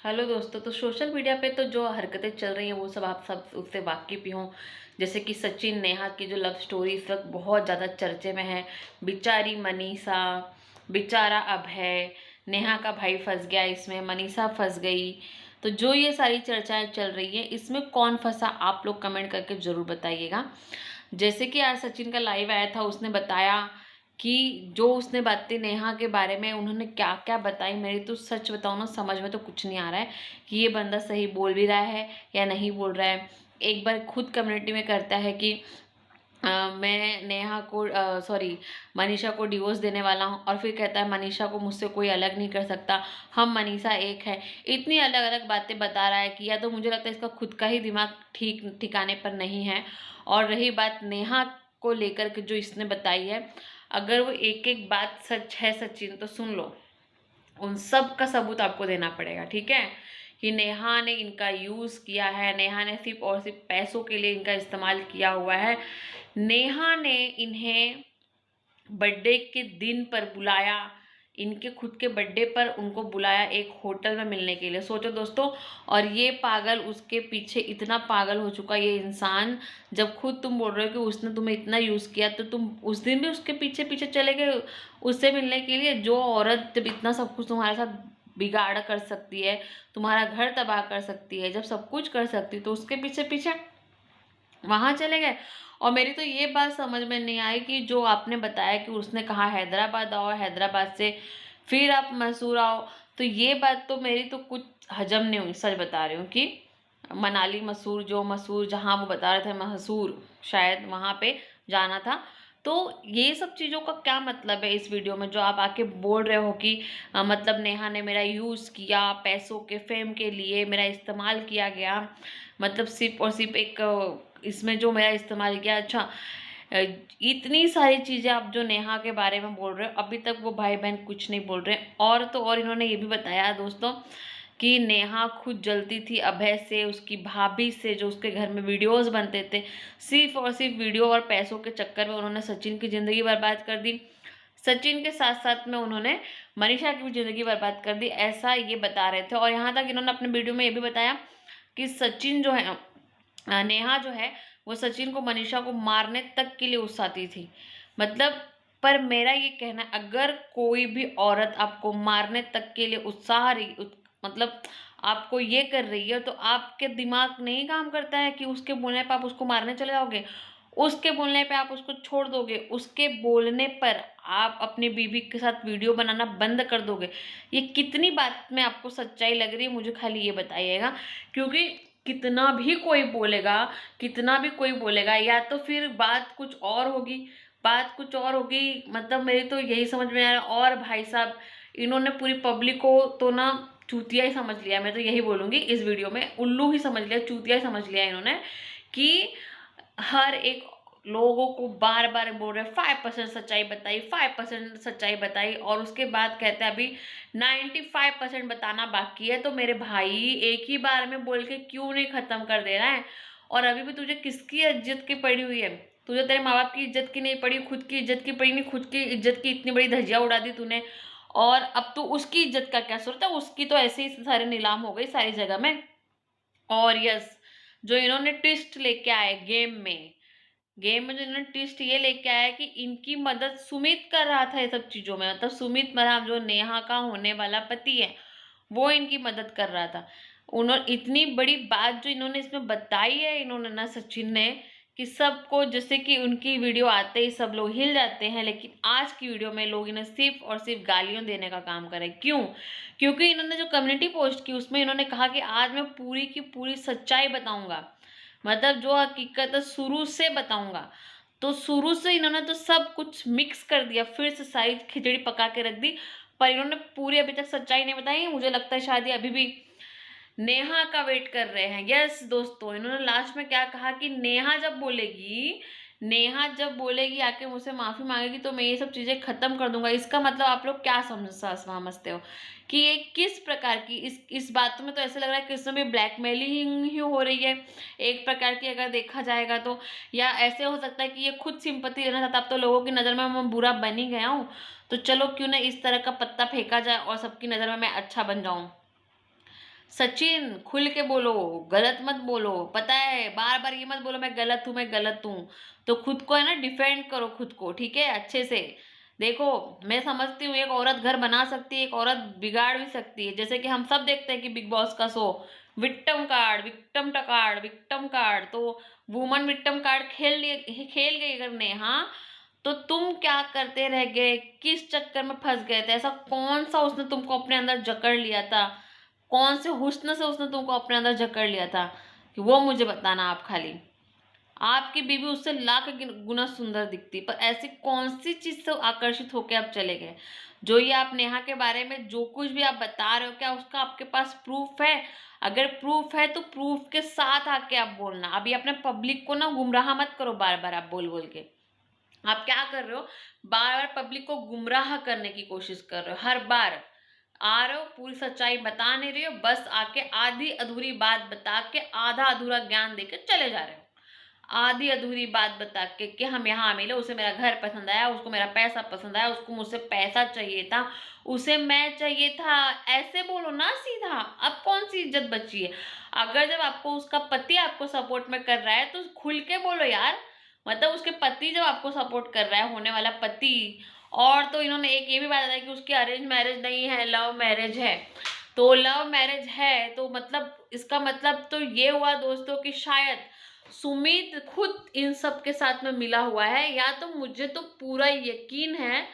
Hello दोस्तों। तो social media पे तो जो हरकतें चल रही हैं वो सब आप सब उससे वाकिफ़ ही हों। जैसे कि सचिन नेहा की जो लव स्टोरी इस वक्त बहुत ज़्यादा चर्चे में है। बेचारी मनीषा, बेचारा अभय, नेहा का भाई फंस गया इसमें, मनीषा फंस गई। तो जो ये सारी चर्चाएं चल रही हैं इसमें कौन फंसा, आप लोग कमेंट करके ज़रूर बताइएगा। जैसे कि आज सचिन का लाइव आया था, उसने बताया कि जो उसने बातें नेहा के बारे में उन्होंने क्या क्या बताई, मेरी तो सच बताऊँ ना समझ में तो कुछ नहीं आ रहा है कि ये बंदा सही बोल भी रहा है या नहीं बोल रहा है। एक बार खुद कम्युनिटी में करता है कि मैं नेहा को सॉरी मनीषा को डिवोर्स देने वाला हूँ, और फिर कहता है मनीषा को मुझसे कोई अलग नहीं कर सकता, हम मनीषा एक है। इतनी अलग अलग बातें बता रहा है कि या तो मुझे लगता है इसका खुद का ही दिमाग ठीक ठिकाने पर नहीं है। और रही बात नेहा को लेकर के जो इसने बताई है, अगर वो एक एक बात सच है सचिन तो सुन लो, उन सब का सबूत आपको देना पड़ेगा, ठीक है। कि नेहा ने इनका यूज़ किया है, नेहा ने सिर्फ और सिर्फ पैसों के लिए इनका इस्तेमाल किया हुआ है। नेहा ने इन्हें बर्थडे के दिन पर बुलाया, इनके खुद के बर्थडे पर उनको बुलाया एक होटल में मिलने के लिए, सोचो दोस्तों। और ये पागल उसके पीछे इतना पागल हो चुका ये इंसान, जब खुद तुम बोल रहे हो कि उसने तुम्हें इतना यूज़ किया तो तुम उस दिन भी उसके पीछे पीछे चले गए उससे मिलने के लिए। जो औरत जब इतना सब कुछ तुम्हारे साथ बिगाड़ कर सकती है, तुम्हारा घर तबाह कर सकती है, जब सब कुछ कर सकती है, तो उसके पीछे पीछे वहां चले गए। और मेरी तो ये बात समझ में नहीं आई कि जो आपने बताया कि उसने कहा हैदराबाद आओ, हैदराबाद से फिर आप मैसूर आओ, तो ये बात तो मेरी तो कुछ हजम नहीं हुई, सच बता रही हूँ। कि मनाली मसूर, जो मसूर जहाँ वो बता रहे थे मसूर शायद वहाँ पे जाना था। तो ये सब चीज़ों का क्या मतलब है इस वीडियो में जो आप आके बोल रहे हो कि मतलब नेहा ने मेरा यूज़ किया, पैसों के फेम के लिए मेरा इस्तेमाल किया गया, मतलब सिर्फ और सिर्फ एक इसमें जो मेरा इस्तेमाल किया। अच्छा, अ, इतनी सारी चीज़ें आप जो नेहा के बारे में बोल रहे हो, अभी तक वो भाई बहन कुछ नहीं बोल रहे। और तो और इन्होंने ये भी बताया दोस्तों कि नेहा खुद जलती थी अभय से, उसकी भाभी से, जो उसके घर में वीडियोस बनते थे। सिर्फ और सिर्फ वीडियो और पैसों के चक्कर में उन्होंने सचिन की ज़िंदगी बर्बाद कर दी। सचिन के साथ साथ में उन्होंने मनीषा की भी ज़िंदगी बर्बाद कर दी, ऐसा ये बता रहे थे। और यहाँ तक इन्होंने अपने वीडियो में ये भी बताया कि सचिन जो है, नेहा जो है, वो सचिन को मनीषा को मारने तक के लिए उकसाती थी। मतलब, पर मेरा ये कहना है, अगर कोई भी औरत आपको मारने तक के लिए उत्साह रही मतलब आपको ये कर रही है, तो आपके दिमाग नहीं काम करता है कि उसके बोलने पे आप उसको मारने चले जाओगे, उसके बोलने पे आप उसको छोड़ दोगे, उसके बोलने पर आप अपनी बीवी के साथ वीडियो बनाना बंद कर दोगे। ये कितनी बात में आपको सच्चाई लग रही है, मुझे खाली ये बताइएगा। क्योंकि कितना भी कोई बोलेगा, कितना भी कोई बोलेगा, या तो फिर बात कुछ और होगी, बात कुछ और होगी। मतलब मेरी तो यही समझ में आ रहा है। और भाई साहब, इन्होंने पूरी पब्लिक को तो ना चूतिया ही समझ लिया, मैं तो यही बोलूंगी इस वीडियो में, उल्लू ही समझ लिया, चूतिया ही समझ लिया इन्होंने। कि हर एक लोगों को बार बार बोल रहे 5% सच्चाई बताई, 5% सच्चाई बताई, और उसके बाद कहते हैं अभी 95% बताना बाकी है। तो मेरे भाई, एक ही बार में बोल के क्यों नहीं खत्म कर दे रहा है? और अभी भी तुझे किसकी इज्जत की पड़ी हुई है? तुझे तेरे माँ बाप की इज्जत की नहीं पड़ी, खुद की इज्जत की पड़ी नहीं, खुद की इज्जत की इतनी बड़ी धज्जियां उड़ा दी तूने। और अब तू उसकी इज्जत का क्या सोचता है? उसकी तो ऐसे ही सारे नीलाम हो गई सारी जगह में। और यस, जो इन्होंने ट्विस्ट लेके आए गेम में जो इन्होंने ट्विस्ट ये लेके आया कि इनकी मदद सुमित कर रहा था ये सब चीजों में। मतलब सुमित मराम जो नेहा का होने वाला पति है, वो इनकी मदद कर रहा था। उन्होंने इतनी बड़ी बात जो इन्होंने इसमें बताई है, इन्होंने ना सचिन ने, कि सबको, जैसे कि उनकी वीडियो आते ही सब लोग हिल जाते हैं, लेकिन आज की वीडियो में लोग इन्हें सिर्फ और सिर्फ गालियां देने का काम करें। क्यों? क्योंकि इन्होंने जो कम्युनिटी पोस्ट की उसमें इन्होंने कहा कि आज मैं पूरी की पूरी सच्चाई बताऊंगा, मतलब जो हकीकत है शुरू से बताऊंगा। तो शुरू से इन्होंने तो सब कुछ मिक्स कर दिया, फिर से सारी खिचड़ी पका के रख दी। पर इन्होंने पूरी अभी तक सच्चाई नहीं बताई। मुझे लगता है शायद ये अभी भी नेहा का वेट कर रहे हैं। यस दोस्तों, इन्होंने लास्ट में क्या कहा कि नेहा जब बोलेगी आके मुझसे माफी मांगेगी तो मैं ये सब चीजें खत्म कर दूंगा। इसका मतलब आप लोग क्या समझते हो कि ये किस प्रकार की, इस बात में तो ऐसा लग रहा है कि इसमें भी ब्लैकमेलिंग ही हो रही है एक प्रकार की, अगर देखा जाएगा तो। या ऐसे हो सकता है कि ये खुद सिंपत्ति लेना चाहता, अब तो लोगों की नजर में मैं बुरा बन ही गया हूँ, तो चलो क्यों ना इस तरह का पत्ता फेंका जाए और सबकी नजर में मैं अच्छा बन जाऊं। सचिन खुल के बोलो, गलत मत बोलो। पता है बार बार ये मत बोलो मैं गलत हूँ मैं गलत हूँ। तो खुद को है ना डिफेंड करो खुद को, ठीक है, अच्छे से। देखो, मैं समझती हूँ एक औरत घर बना सकती है, एक औरत बिगाड़ भी सकती है। जैसे कि हम सब देखते हैं कि बिग बॉस का show, victim card, victim card, victim card. तो वुमन विक्टिम कार्ड खेल गई अगर नेहा, तो तुम क्या करते रह गए, किस चक्कर में फंस गए थे? ऐसा कौन सा उसने तुमको अपने अंदर जकड़ लिया था? कौन से हुस्न से उसने तुमको अपने अंदर जकड़ लिया था कि वो मुझे बताना। आप खाली, आपकी बीवी उससे लाख गुना सुंदर दिखती, पर ऐसी कौन सी चीज से आकर्षित होकर आप चले गए? जो ये आप नेहा के बारे में जो कुछ भी आप बता रहे हो, क्या उसका आपके पास प्रूफ है? अगर प्रूफ है तो प्रूफ के साथ आके आप बोलना। अभी अपने पब्लिक को ना गुमराह मत करो बार बार आप बोल बोल के। आप क्या कर रहे हो, बार बार पब्लिक को गुमराह करने की कोशिश कर रहे हो। हर बार आ रहे हो, पूरी सच्चाई बता नहीं रहे हो, बस आके आधी अधूरी बात बता के आधा अधूरा ज्ञान देके चले जा रहे हो। आधी अधूरी बात बता के कि हम यहाँ मिले, उसे मेरा घर पसंद आया, उसको मेरा पैसा पसंद आया, उसको मुझसे पैसा चाहिए था, उसे मैं चाहिए था। ऐसे बोलो ना सीधा। अब कौन सी इज्जत बची है? अगर जब आपको उसका पति आपको सपोर्ट में कर रहा है तो खुल के बोलो यार। मतलब उसके पति जब आपको सपोर्ट कर रहा है, होने वाला पति। और तो इन्होंने एक ये भी बताया कि उसकी अरेंज मैरिज नहीं है, लव मैरिज है। तो लव मैरिज है तो मतलब इसका मतलब तो ये हुआ दोस्तों कि शायद सुमित खुद इन सब के साथ में मिला हुआ है, या तो मुझे तो पूरा यकीन है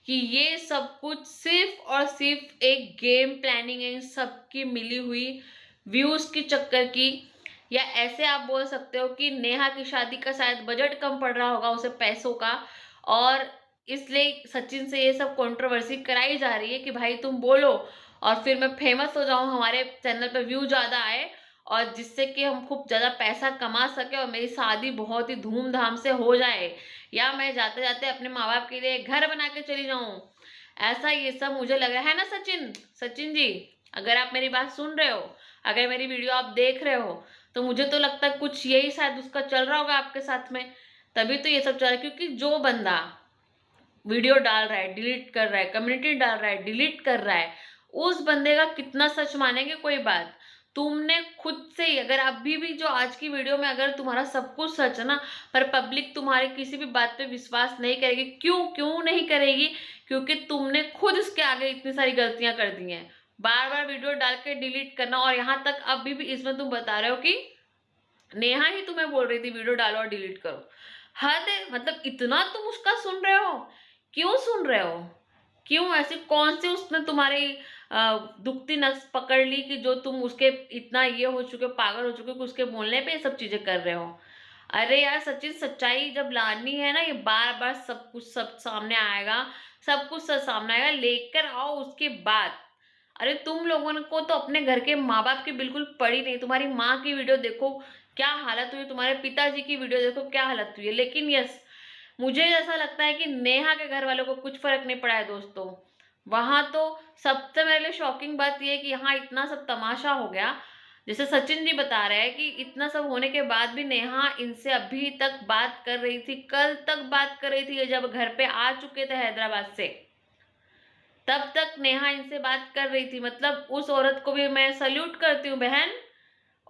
कि ये सब कुछ सिर्फ और सिर्फ एक गेम प्लानिंग है, इन सब की मिली हुई व्यूज के चक्कर की। या ऐसे आप बोल सकते हो कि नेहा की शादी का शायद बजट कम पड़ रहा होगा उसे पैसों का, और इसलिए सचिन से ये सब कंट्रोवर्सी कराई जा रही है कि भाई तुम बोलो और फिर मैं फेमस हो जाऊं, हमारे चैनल पे व्यू ज्यादा आए, और जिससे कि हम खूब ज्यादा पैसा कमा सके और मेरी शादी बहुत ही धूमधाम से हो जाए, या मैं जाते जाते अपने माँ बाप के लिए घर बना के चली जाऊं। ऐसा ये सब मुझे लग रहा है ना सचिन। सचिन जी, अगर आप मेरी बात सुन रहे हो, अगर मेरी वीडियो आप देख रहे हो, तो मुझे तो लगता है कुछ यही शायद उसका चल रहा होगा आपके साथ में। तभी तो ये सब चल रहा है, क्योंकि जो बंदा वीडियो डाल रहा है डिलीट कर रहा है, कम्युनिटी डाल रहा है डिलीट कर रहा है, उस बंदे का कितना सच मानेंगे? कोई बात। तुमने खुद से ही, अगर अभी भी जो आज की वीडियो में अगर तुम्हारा सब कुछ सच है ना, पर पब्लिक तुम्हारी किसी भी बात पे विश्वास नहीं करेगी। क्यों क्यों नहीं करेगी? क्योंकि तुमने खुद इसके आगे इतनी सारी गलतियां कर दी हैं। बार बार वीडियो डाल के डिलीट करना, और यहाँ तक अभी भी इसमें तुम बता रहे हो कि नेहा ही तुम्हें बोल रही थी वीडियो डालो और डिलीट करो। हद है, मतलब इतना तुम उसका सुन रहे हो? क्यों सुन रहे हो? क्यों? ऐसी कौन सी उसने तुम्हारी दुखती नस पकड़ ली कि जो तुम उसके इतना ये हो चुके, पागल हो चुके कि उसके बोलने पे ये सब चीजें कर रहे हो? अरे यार सचिन, सच्चाई जब लानी है ना, ये बार बार सब कुछ सब सामने आएगा, सब कुछ सब सामने आएगा, लेकर आओ उसके बाद। अरे तुम लोगों को तो अपने घर के माँ बाप की बिल्कुल पड़ी नहीं। तुम्हारी माँ की वीडियो देखो क्या हालत हुई, तुम्हारे पिताजी की वीडियो देखो क्या हालत हुई है। लेकिन यस, मुझे ऐसा लगता है कि नेहा के घर वालों को कुछ फर्क नहीं पड़ा है दोस्तों। वहां तो सबसे मेरे लिए शॉकिंग बात यह है कि यहाँ इतना सब तमाशा हो गया। जैसे सचिन जी बता रहे हैं कि इतना सब होने के बाद भी नेहा इनसे अभी तक बात कर रही थी, कल तक बात कर रही थी। ये जब घर पे आ चुके थे हैदराबाद से, तब तक नेहा इनसे बात कर रही थी। मतलब उस औरत को भी मैं सल्यूट करती हूँ बहन।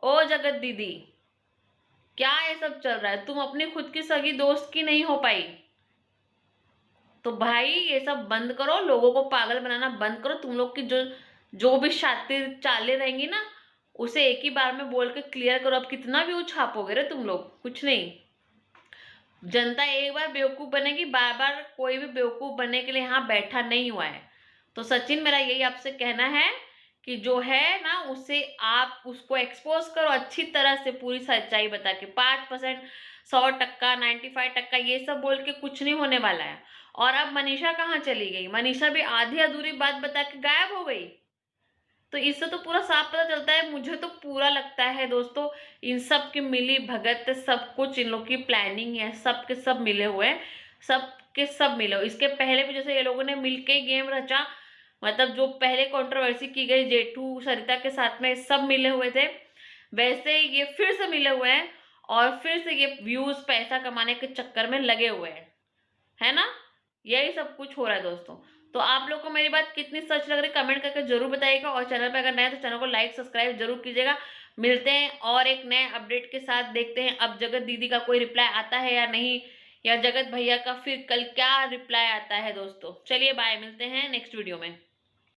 ओ जगत दीदी, क्या ये सब चल रहा है? तुम अपनी खुद की सगी दोस्त की नहीं हो पाई तो भाई ये सब बंद करो, लोगों को पागल बनाना बंद करो। तुम लोग की जो जो भी शातिर चालें रहेंगी ना, उसे एक ही बार में बोल के क्लियर करो। अब कितना व्यू छापोगे रे तुम लोग? कुछ नहीं। जनता एक बार बेवकूफ बनेगी, बार बार कोई भी बेवकूफ बनने के लिए यहाँ बैठा नहीं हुआ है। तो सचिन, मेरा यही आपसे कहना है कि जो है ना, उसे आप उसको एक्सपोज करो अच्छी तरह से, पूरी सच्चाई बता के। 5%, 100%, 95% ये सब बोल के कुछ नहीं होने वाला है। और अब मनीषा कहाँ चली गई? मनीषा भी आधी अधूरी बात बता के गायब हो गई। तो इससे तो पूरा साफ पता चलता है। मुझे तो पूरा लगता है दोस्तों, इन सब की मिली भगत, सब कुछ इन लोग की प्लानिंग है। सब के सब मिले हुए हैं, सब के सब मिले हुए। इसके पहले भी जैसे ये लोगों ने मिलके गेम रचा, मतलब जो पहले कंट्रोवर्सी की गई जेठू सरिता के साथ में, सब मिले हुए थे, वैसे ये फिर से मिले हुए हैं और फिर से ये व्यूज पैसा कमाने के चक्कर में लगे हुए हैं, है ना? यही सब कुछ हो रहा है दोस्तों। तो आप लोग को मेरी बात कितनी सच लग रही है कमेंट करके जरूर बताइएगा, और चैनल पे अगर नए तो चैनल को लाइक सब्सक्राइब जरूर कीजिएगा। मिलते हैं और एक नए अपडेट के साथ, देखते हैं अब जगत दीदी का कोई रिप्लाई आता है या नहीं, या जगत भैया का फिर कल क्या रिप्लाई आता है दोस्तों। चलिए बाय, मिलते हैं नेक्स्ट वीडियो में।